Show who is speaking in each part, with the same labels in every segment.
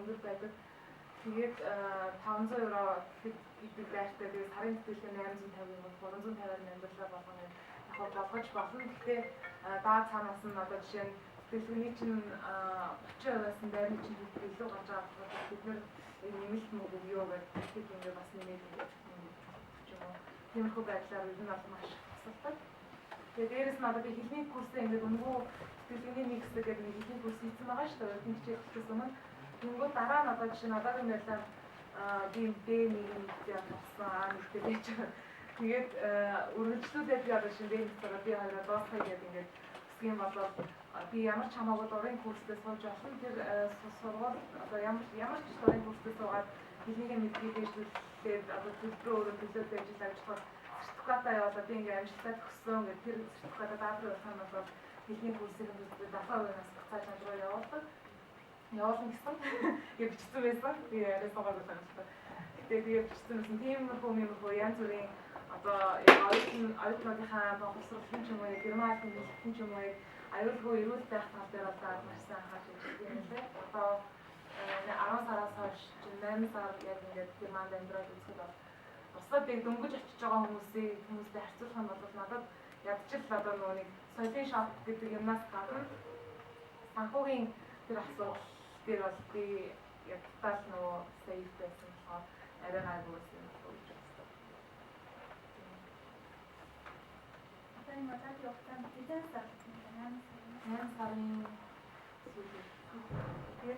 Speaker 1: өндөр байдаг. Тэгээд 500 евро гэдэг байртай тэгээд сарын сэтгэлгээ 850 юм 350-аар амьдралаа болгоно яг болгож болно. Гэхдээ даа цаанаас нь одоо жишээ нь сэтгэлгээний чинь 30%-аас нь байрны чинь илүү гарч байгаа болохоор бид нэр нэмэлт мөнгө өгөө гэдэг ингээд бас нэмээд ингээд ч юм уу тиймэрхүү байдлаар ер нь бол маш асуудалтай. Тэгээд дээрэс нь одоо би хэлний курсээ ингээд өнгөө сэтгэлгээний нэг хэсэг гэдэг нэг хэлний курс хийсэн байгаа шүү дээ. Эрдэнэ хичээлээс өмнө тэнгууд дараа нь одоо жишээ нь одоогийн байдлаар би D1 явсан нэгтэй байж байгаа. Тэгээд үргэлжлүүлээд би одоо шинэ D1-ээр би хоёроо дуусгая гэдэг ингээд хэсгийн болоод би ямар ч хамаагүй дурын курстэй сууж болсон. Тэр сургууль одоо ямар ч дурын курстэй суугаад хэлнийгээ мэдгийг дэвшүүлээд одоо төлбөрөө өөрөө төлөөд ажиллаж болохоор сертификатаа явуулаад би ингээд амжилттай төгссөн гэдэг тэр сертификатаа дадрын урьдчилан болоод хэлний курсыг 70%-аас цааш руу явуулсан гэсэн яг бичсэн байсан. Би арай суугаад байсан. Гэтэ би бичсэн байсан. Тиймэрхүү янз бүрийн одоо яг оюутнуудынхаа боловсруулалтын ч юм уу, герман хэлний ч юм уу аюулгүй эрүүл байх тал дээр одоо маш сайн анхаарч байгаа юм лээ. Одоо 10 сараас хойш 8 сар яг ингээд германд амьдрал үзэхэд бол бусдад яг дөнгөж очиж байгаа хүмүүстэй харьцуулах юм бол надад ядчил одоо нэг соёлын шок гэдэг юмнаас гадна санхүүгийн тэр асуудал дээр бол би яг тал нөгөө safe байсан болохоор арай гайгүй байсан юм болж байна.
Speaker 2: Then what are your plans?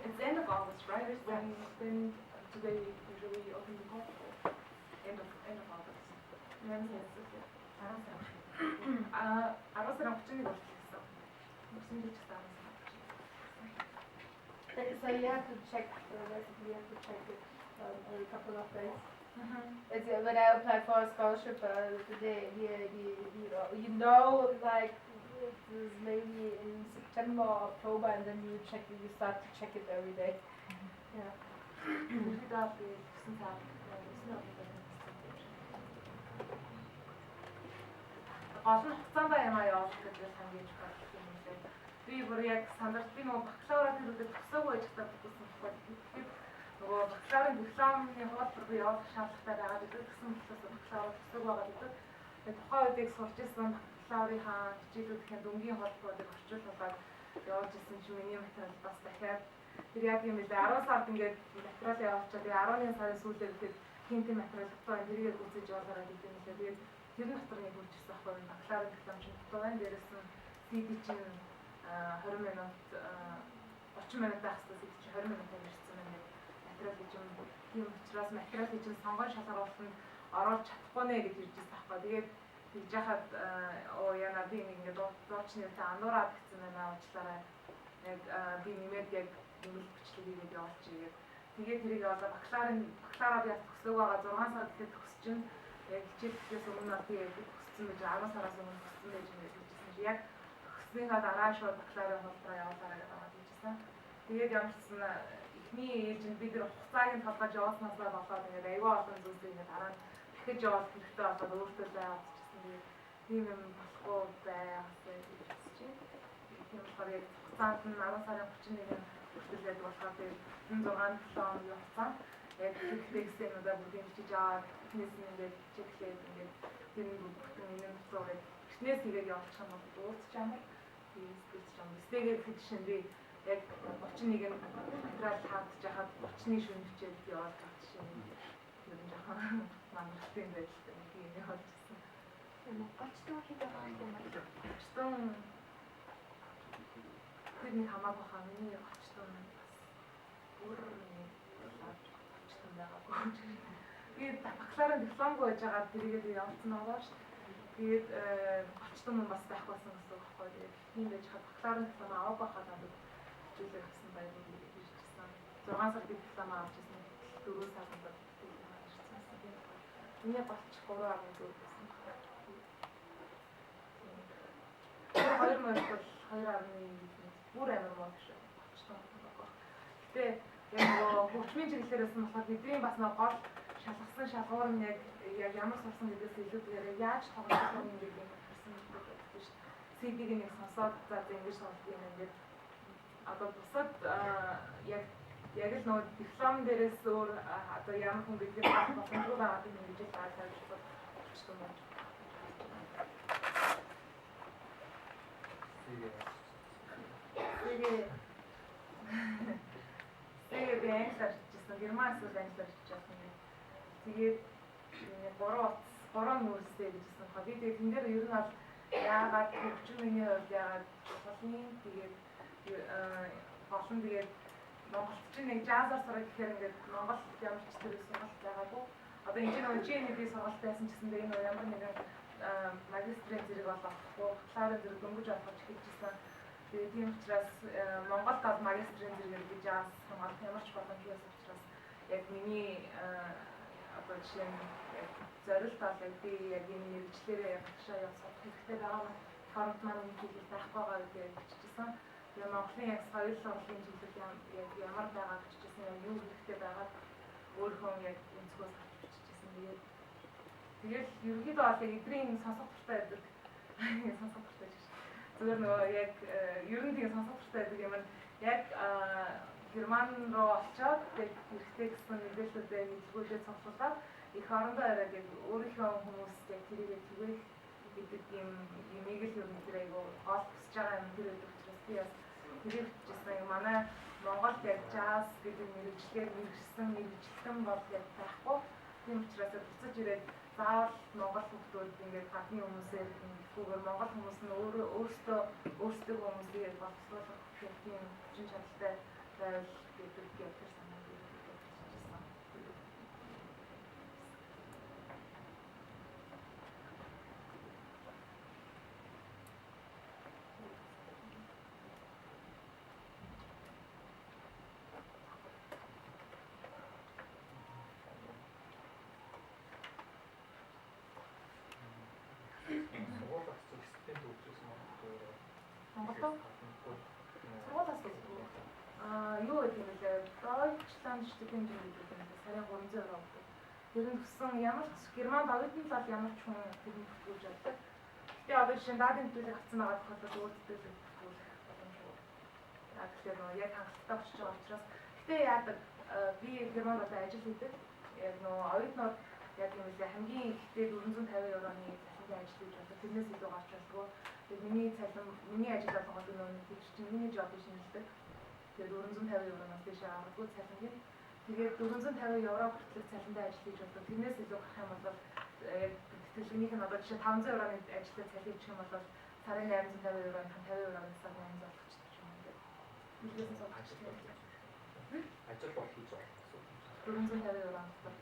Speaker 1: It's end of August, right? Then today usually open the call for end of August. 알아서랑 걱정이 없었어. 무슨 일 있었어?
Speaker 3: So you have to check the recipe. You have to check it every couple of days. It's when I applied for a scholarship today, you know, like it is maybe in September or October, and then you start to check it every day. Yeah.
Speaker 1: Олон хугацаанд ямаа явуулах гэдэг хамгийн чухал юм лээ. Би бүр яг сандарч би нөгөө бакалавра төлөвлөж төгсөөгүй байж чаддаг гэсэн байхгүй. Нөгөө бакалаврын дипломны хуулбар би явуулах шаардлагатай байгаа гэдэг гэсэн болохоор бакалавра төгсөөгүй байгаа гэдэг. Тэгээд тухайн үед яг сурч ирсэн бакалаврынхаа хичээлүүдийн дүнгийн хуулбарыг орчуулаад явуулж ирсэн чинь миний материал бас дахиад тэр яг юм лээ 10 сард ингээд материал явуулчаад тэгээд 11 сарын сүүлээр ихэд хинтийн материал дотоо тэрийгээ үзэж явуулаарай гэдэг юм лээ. Тэгээд тэр нь дотор нэг үлжсэн байхгүй бакалаврын диплом чинь дотор байна. Дээрээс нь CD чинь 20 минут 30 минут байх хэрэгтэй чинь 20 минутаар ирсэн байна. Материал гэж юм. Тийм учраас материал гэж сонгон шалгаруулсан оруулж чадахгүй нэ гэж ирж байсан байхгүй. Тэгээд тэгж яхад яна би ингээд дуучны та ануураад гэсэн байна уучлаарай. Яг би нэмээд яг нэмэлт бичлэгийг хийгээд явуулчих. Тэгээд тэрийг одоо бакалавраа би төгсөөг байгаа 6 сар гэхэд төгсчин яг хичээлээс өмнө би төгссөн байж 10 сараас өмнө төгссөн байж хэлжсэн чи яг төгснөхийн дараа шууд бакалаврын хуулбараа явуулаарай гэж хэлжсэн. Тэгээд ямарчсан эхний ээлжинд бид нар хугацааг нь толгойж явуулснаасаа болоод ингээд аюул олон зүйлсийг ингээд дараа нь дахиж явуулах хэрэгтэй болоод өөртөө байгаад чсэн. Тийм юм болохгүй байгаасаа хэлжсэн чи. Тийм болохоор яг хугацаанд нь 10 сарын 31-нд хүртэлээд болохоор тэгээд 6-7 хоногийн хугацаа яг текстэнүүдээ бүгдийг бичиж аваад эхнээс нь ингээд чеклээд ингээд тэр бүгд энэ цогцоор эхнээс нэгээ явуулчих юм бол дуусч амар тиймээс юм. Стэйгээр хэдшин би яг 31-нд материал хаагдж хахад 30-ны шөнө хичээлд яваад тавьчихсан. Тэр нь жоохон мангалтын байдалтай нэг юм явуулчихсан.
Speaker 2: Гочтон хийдэг юм байна.
Speaker 1: Гочтон тэрний хамаагүй хаа миний гочтон бас бүр Тэгээд бакалаврын дипломгүй байж байгаа тэрийгээ явуулсан байгаа шүү дээ. Тэгээд гочтон юм бас байх байсан гэсэн үг байхгүй. Тэгээд тийм байж хаад бакалаврын диплом авах байхад надад хичээлээ авсан байдаг гэж хэлсэн. 6 сар диплом авч ирсэн. 4 сар надад диплом авч ирсэн. Миний голч 3.4 байсан. 2 мөр бол 2.1 бүр амар мод шүү. Гочтон байгаа. Гэтэ яг нөгөө хөгжмийн чиглэлээрээс нь болохоор бидний бас нэг гол шалгасан шалгуур нь яг ямар сурсан гэдээс илүүгээр яаж тоглох юм гэдэг юм хэлсэн байдаг шүү дээ. CD-г нэг сонсоод за ингэж сонох юм ингээд одоо бусад яг яг л нөгөө диплом дээрээс өөр одоо ямар хүн гэдгийг харах боломжгүй байгаа юм гэж ойлгож болчихсон юм. Тэгээд англиар хийчихсэн. Германаас англиар хийчихсэн. Тэгээд 3 нүүрстэй гэжсэн. Би тэгээд тэн дээр ер нь бол яагаад хөгжим миний хувьд яагаад болно. Тэгээд болон тэгээд Монголд чинь нэг жазаар сурах гэхээр ингээд Монгол ямар ч төрлийн сургалт байгаагүй. Одоо энэ чинь GNB сургалт байсан ч гэсэн энэ ямар нэгэн магистрийн зэрэг болохгүй, бакалаврын зэрэг дөнгөж авах хийчихсэн. Тэгээд тийм учраас Монголд бол магистрийн зэрэг гэж жаас сургалт ямар ч боломжгүй байсан учраас яг миний одоо жишээ нь зорилт бол яг би яг энэ мэргэжлэрээ яг хашаа явах хэрэгтэй байгаа. Фронт маань нэг хэлбэл байхгүй байгаа гэж биччихсэн. Тэгээ Монголын яг соёл урлагийн чиглэл яг ямар байгаа биччихсэн, яг юу хэрэгтэй байгаад өөрөө яг өнцгөөс авч биччихсэн. Тэгээд ерөнхийдөө бол яг эдрийн сонсох туртай байдаг. Сонсох туртай шүү. Зүгээр нөгөө яг ер нь тийм сонсох туртай байдаг юм. Яг Герман руу очиод тэгээд хэрэгтэй гэсэн мэдээлэлүүдээ нийлгүүлээд сонсуулаад их орондоо яриад яг өөрийнхөө хүмүүс яг тэрийгээ түгээх гэдэг юм имийг л ер нь тэр айгу гол хүсэж байгаа юм тэр байдаг учраас би бас тэрийг бичсэн. Манай Монголд яг jazz гэдэг мэргэжлээр мэргэжилтэн бол яг байхгүй. Тийм учраас буцаж ирээд заавал Монгол хүмүүс ингээд гадны хүмүүсээр нэггүйгээр Монгол хүмүүс нь өөрсдөө хүмүүсийг боловсруулах гэх тийм хүчин чадалтай байвал гэдэг явдал санаа bijсэн. Монголоо сургуулиас үзсэн. Юу гэдэг юм бэ? Deutschland стипендиум гэдэг юм. Сарын 300 евро өгдөг. Тэр нь төссөн ямар ч Германд оюутан зал ямар ч хүн тэрийг төлж авдаг. Гэтэ одоо жишээ даадын төлөв авсан байгаа тохиолдолд өөртөө төлөх боломжгүй. Яг тэгэхээр яг хангалттай болчихж байгаа учраас гэтэ яадаг би Германд одоо ажил хийдэг. Яг нөө оюутнууд яг юм л хамгийн ихтэй 450 евроны цалингийн ажил хийж байна. Тэрнээс илүү гарч болтгоо. Тэгээд миний ажил болгоод нөгөө тийч чинь миний job биш нэлдэг. Тэгээд 450 евроноос дэше авахгүй цалингийн. Тэгээд 450 евро хүртэлх цалинтай ажил хийж болдог. Тэрнээс илүү гарах юм бол яг тэтгэлгнийх нь одоо жишээ 500 евроны ажилтай цалин хийх юм бол сарын 850 евроны 50 евроны сар 800 болгочих юм байна. Нийлээс нь суулгачих.
Speaker 4: Ажил бол хийж байгаа.
Speaker 1: 450 евро амттай.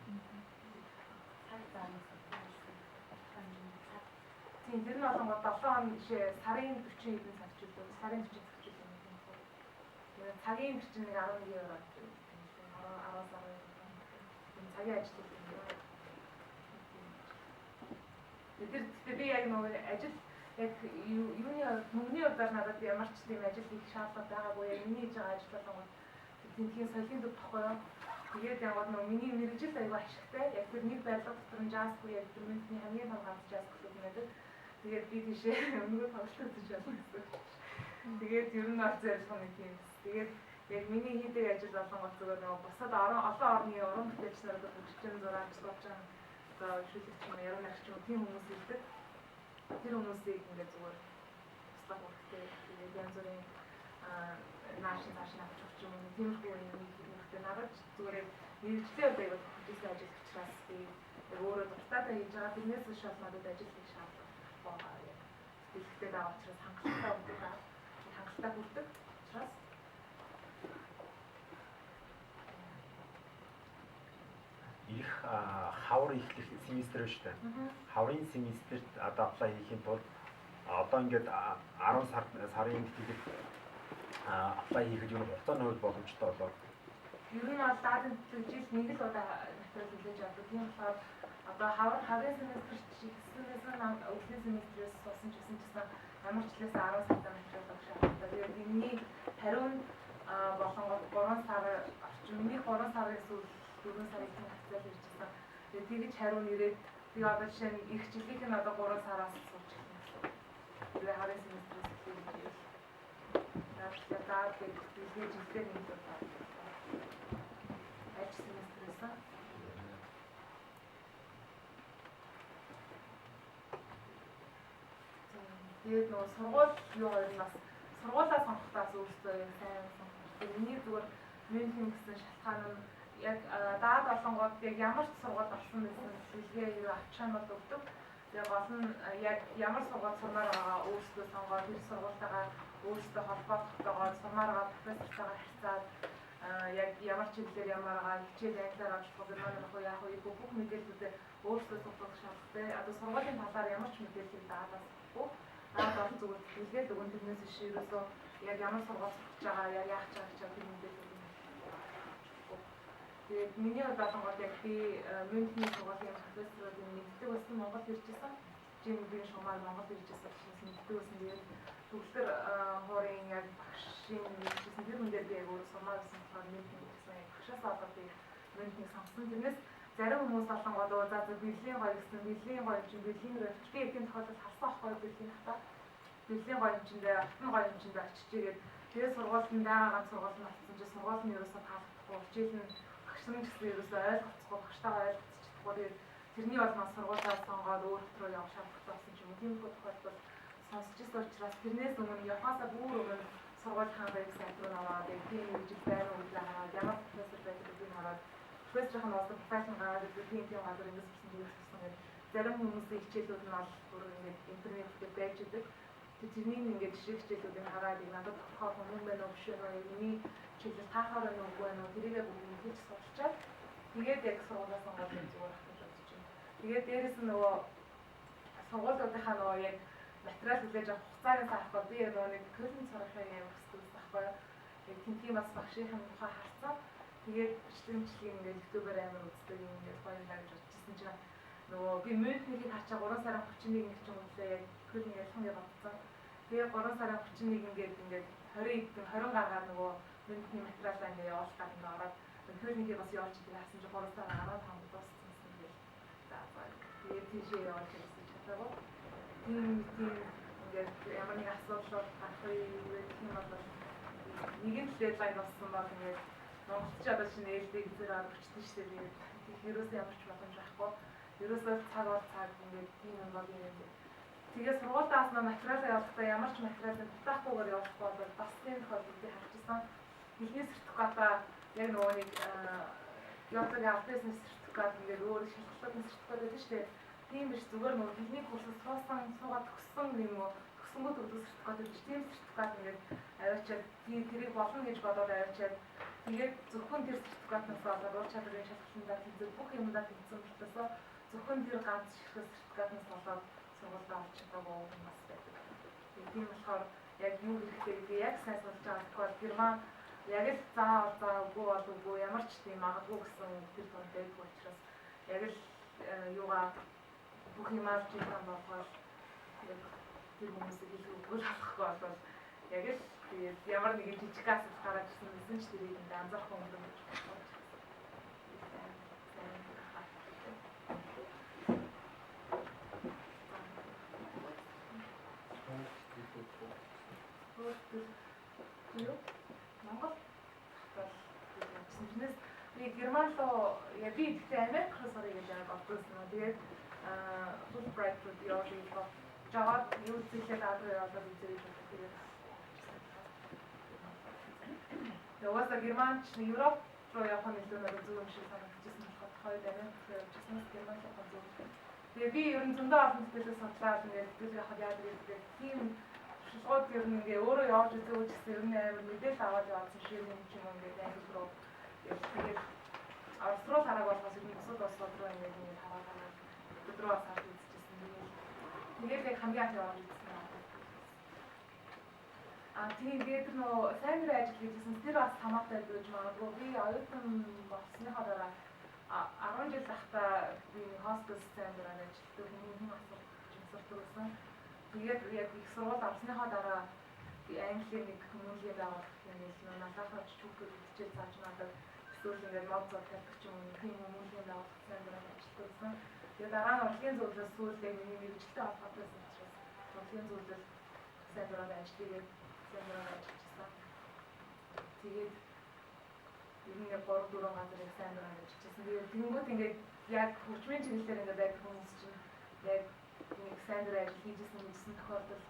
Speaker 1: Тийм тэр нь болонгод 7 хоног жишээ сарын 40 хэдэн цаг ч үлдээ. Сарын 40 цаг ч үлдээ юм байна. Тэгээд цагийн бичин нэг 11 евро гэж байна. 10 сар евро. Тийм цагийн ажил хийх юм байна. Тэгэхээр би яг нөгөө ажил яг юуны мөнгөний хувьд надад ямар ч тийм ажил хийх шаардлага байгаагүй. Яг миний хийж байгаа ажил болгонгод тэнхийн соёлын төв тахгүй юу? Тэгээд яг нөгөө миний мэргэжил аягүй ашигтай. Яг тэр нэг байрлал дотор нь jazzгүй яг тэрний хамгийн том ганц jazz клуб нэдэг. Тэгээд би тийшээ өнгөө тоглолт үзэж байна гэсэн. Тэгээд ер нь бол зорилго нэг юм. Тэгээд яг миний хийдэг ажил болгонгод зүгээр нөгөө бусад олон орны уран бүтээлч нарыг хөгжчин зураач болж байгаа. Одоо шүлэгч юм яруу найрагч юм тийм хүмүүс ирдэг. Тэр хүмүүсийг ингээд зүгээр туслах хэрэгтэй. Тэгээд янз бүрийн нааш авч өгч юм. Тиймэрхүү юм хэрэгтэй надад зүгээр мэргэжлийн хувьд аягүй хөдөлгөөний ажил учраас би өөрөө дуртайдаа хийж байгаа. Тэрнээс шал надад ажил хийх шаардлага байгаа яг. Дэлгэцтэй байгаа учраас хангалттай өгдөг. Хангалттай хүрдэг учраас
Speaker 4: их хавар ихлэх семестр шүү дээ. Хаврын семестрт одоо аплай хийхин тулд одоо ингээд 10 сарын тэгээд аплай хийхэд юу хугацааны хувьд боломжтой болоо.
Speaker 1: Ер нь бол даадын жил нэг л удаа материал хүлээж авдаг. Тийм болохоор одоо хаврын семестр хийснээс өвлийн семестрээс суусан ч гэсэн ямар ч хэлээс 10 сартай материал авах шаардлагатай. Тэгээд миний хариун болонгод 3 сар орчим. Миний 3 сарын сүүл 4 сарын хацаа ирчихсэн. Тэгээд тэгж хариун ирээд би одоо жишээ нь их жилийнх нь одоо 3 сараас сууж ирсэн. Тэгээд хаврын семестрээс хийх юм. Тэгээд жилдээ нэг удаа Тэгээд нөгөө сургууль юу хоёр нь бас сургуулаа сонгохдоос өөрсдөө яг сайн сонгох. Миний зүгээр Мюнхен гэсэн шалтгаан нь яг даад олонгууд яг ямар ч сургууль орсон байсан хэлгээ юу авчаанууд өгдөг. Тэгээ гол нь яг ямар сургууль сурмаар байгаа өөрсдөө сонгоод тэр сургуультайгаа өөрсдөө холбоотойгоо сурмаар байгаа профессортойгоо харьцаад яг ямар чиглэлээр ямааргаа хичээл англиар авч болох германаар авах яах вэ бүх мэдээллүүдээ өөрсдөө судалж шаардлагатай. Одоо сургуулийн талаар ямар ч мэдээллийг даадаас өгөхгүй. Даад бол зүгээр хэлгээд өгөн тэрнээс биш ерөөсөө яг ямар сургууль сурч байгаа яг яах гэж байгаа тэр мэдээллүүд. Тэгээд миний бодлогоор яг би Мюнхний сургуулийн профессоруудын мэддэг байсан Монгол иржсэн. Жимбийн шумаар Монгол иржсэн учраас мэддэг байсан. Тэгээд төгсдөр хуурын яг багшийн мэдсэн тэр хүн дээр би яг өөрөө сурмаар байсан болохоор Мюнхний гэсэн яг багшаас одоо би Мюнхнийг сонгосон. Тэрнээс зарим хүмүүс болонгоо за Берлин гоё гэсэн Берлин гоё юм чинь Берлин рүү очиж би эдийн тохиолдол харсан ахгүй Берлин хата. Берлин гоё юм чиндээ алтан гоё юм чиндээ очиж игээд тэгээд сургуулийн байгааг сургууль нь болсон чинь сургууль нь ерөөсөө таалагдахгүй хичээл нь багшрын гэсэн ерөөсөө ойлгоцохгүй багштайгаа ойлгоцчихгүй тэгээд тэрний болноос сургуулиас сонгоод өөр хот руу явах шаардлагатай болсон ч юм уу тийм тохиолдол сонсч ирсэн учраас тэрнээс өмнө явахаасаа бүр өмнө сургуулийн вебсайт руу наваад тийм үжил байна уу гэж хараад ямар профессор байдаг гэдгийг хараад профессорын болсон профессор гараад тийм газар ингэж ирсэн гэдэг зарим хүмүүсийн хичээлүүд нь бол бүр ингэж интернет дээр байж идэг. Тэрний ингээд жишээ хичээлүүдийг хараад надад тохиол хүмүүс байна уу биш үү миний чиглэл таахаар байна уу үгүй байна уу тэрийгээ бүгд хэлж судалчаад тэгээд яг сургуулиас сонгоод зүгээр ахиж бодож байна. Тэгээд дээрэс нь нөгөө сургуулиудынхаа нөгөө яг материал хүлээж авах хугацааны сарахгүй би нөгөө нэг көлн царахыг явах хэрэгтэй байхгүй юу. Яг тэнхий бас багшийн тухай харсан. Тэгээд бичлэгчлэг ингээд ютубээр амар үздэг юм ингээд баярлаа гэж бодчихсон чинь нөгөө би Мюнхнийг харчаа 3 сарын 31-нд ч юм уу яг көлн ялхан гэж бодсон. Тэгээ 3 сарын 31-нд ингээд 20 гаргаар нөгөө Мюнхний материалаа ингээд явуулаад ингээд ороод көлнийг бас явуулж байгаа хасан чи 3 сар гараад хамт дууссан ингээд за тэгээд тийшээ явуулж ирсэн чадаагүй. Тийм ингээд ямар нэг асуудал гарах юм бол нэгэн л дедлайн болсон бол ингээд монголч одоо шинэ ээлдэг зэрэг өчтөн штэ тэгээд ерөөсөө ямар ч боломж байхгүй. Ерөөсөө цаг бол цаг ингээд тийм юм бол юм. Тэгээд сургуультаас материалаа явуулахдаа ямар ч материалыг дутаахгүйгээр явуулахгүй бол бас тийм тохиолдолд харчихсан. Хэлний сертификатаа яг нөгөө нэг явуулсан автобусны сертификат ингээд өөр шалтгааллын сертификат байдаг шүү дээ. Тийм биш зүгээр нөгөө хэлний курсыг суугаад төгссөн юм уу? Төгсөнгөө төгсөх сертификат гэж тийм сертификат ингээд аваачаад тэрийг болно гэж бодоод аваачаад тэгээд зөвхөн тэр сертификатнаас болоод ур чадрын шалгалтандаа тэнцэх бүх юмдаа тэнцсэн болтосоо зөвхөн тэр ганц сертификатнаас болоод сургуультай авч чадаагүй юм бас байдаг. Тийм болохоор яг юу гэхээр яг сайн сонсож байгаа болохоор герман яг л заагүй болоогүй ямар ч тийм магадгүй гэсэн тэр тоо байдаг учраас яг л юугаа бүх юмар чинь болгоод яг тэр хүмүүсийг илүү өгүүлэхгүй бол яг л тэгээд ямар нэгэн жижиг асуудал гараад ирсэн гэсэн ч тэрийг анзаарах юм байна гэж бодлоо. Монгол бол би Герман руу яг би ихтэй Америк руу сорё гэж бодсон. Тэгээд Fulbright руу явах гэж жаваад юу зүйлээ даадгүй яваад үзэж байгаа. Тэгээд Германч Европ руу явах нь илүү надад зөв юм шиг санагдчихсан болохоор хоёр Америк руу явчихсан Герман руу зөв. Тэгээд би ер нь зөндөө олон зүйлээс судлаад ингээд зүйл яхад яадаг гэдэг тийм шалгууд ер нь ингээ өөрөө явж үзэх үчсэн ер нь амар мэдээлэл аваад явуулсан шиг юм ч юм уу ингээд англи руу тэгээд Орос руу хараг болохоос ер нь бусад улсууд руу ингээд хараад өдрөө бас харж үзчихсэн. Тэгээд яг хамгийн анх явж үзсэн. Тэгээд нөө сайн мөр ажил хийжсэн тэр бас хамаатай байж магадгүй би оюутан болсныхоо дараа 10 жил тахта би хостел центр ажилладаг хүн асуулт байсан. Тэгээд яг их сургууль авсныхаа дараа би англи нэг хүмүүлийн байгууллага нэлээд надад очиж хүүхдүүд хичээл зааж надад эсвэл ингээд мод зот тавьчих юм тийм хүмүүлийн байгууллага центр ажилладаг. Тэгээд дараа нь урлагийн зөвлөлөөс сүүлдээ миний мэргэжилтэй холбоотой байсан учраас урлагийн зөвлөл центраар ажилладаг. Тэгээд ер нь 3-4 газрыг сайн ажиллажсэн. Тэгээд тэнгууд ингээд яг хөгжмийн чиглэлээр ингээд байдаг хүмүүс чинь яг нэг сайн ажил хийжсэн тохиолдол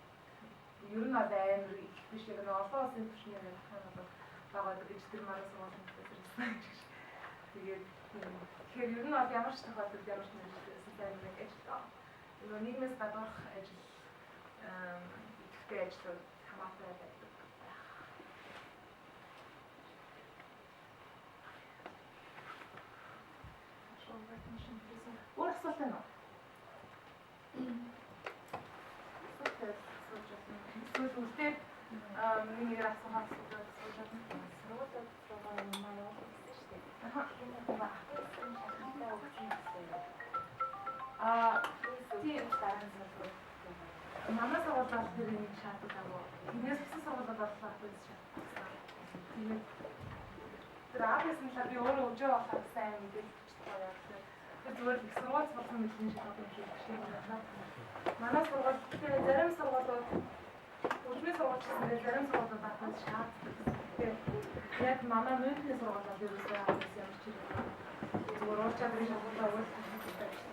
Speaker 1: Ер нь бол амар их биш яг нэг олон улсын түвшний ярих бол байгаа гэж тэр манай сургуулийн хэлсэн гэж. Тэгээд тэгэхээр ер нь бол ямар ч тохиолдолд ямар ч мэргэжлээс амар ажиллаа. Нөгөө нийгмээс гадуурх ажил идэвхтэй ажлууд хамаатай байдаг. Өөр асуулт байна уу? Эсвэл үлдээ миний асуух асуулт байна.
Speaker 2: Сургуулиуд руугаа юмаа явуулсан шүү дээ. Тэгэхээр ахын шалгалтаа өгсөн гэсэн. Тийм дараа нь
Speaker 1: Манай сургуулиуд тэр нэг шаардлагатай байгаа. Тэрнээс бусад сургуулиуд болохоор тэр шаардлагатай. Тэгээд тэр аавс нь би өөрөө өжөө авах сайн мэдээлж байгаа. Тэр зүгээр их сургууль сурсан мэдлийн шиг юм шиг байна. Манай сургууль тэр зарим сургуулиуд өчмөр сургууль зарим сургуулиуд багтаж шаардлагатай. Яг манай мөнхний сургуулиуд ерөөсөө авах юм чи. Зүгээр уучаад ирэх шалгалтаа өгөх хэрэгтэй.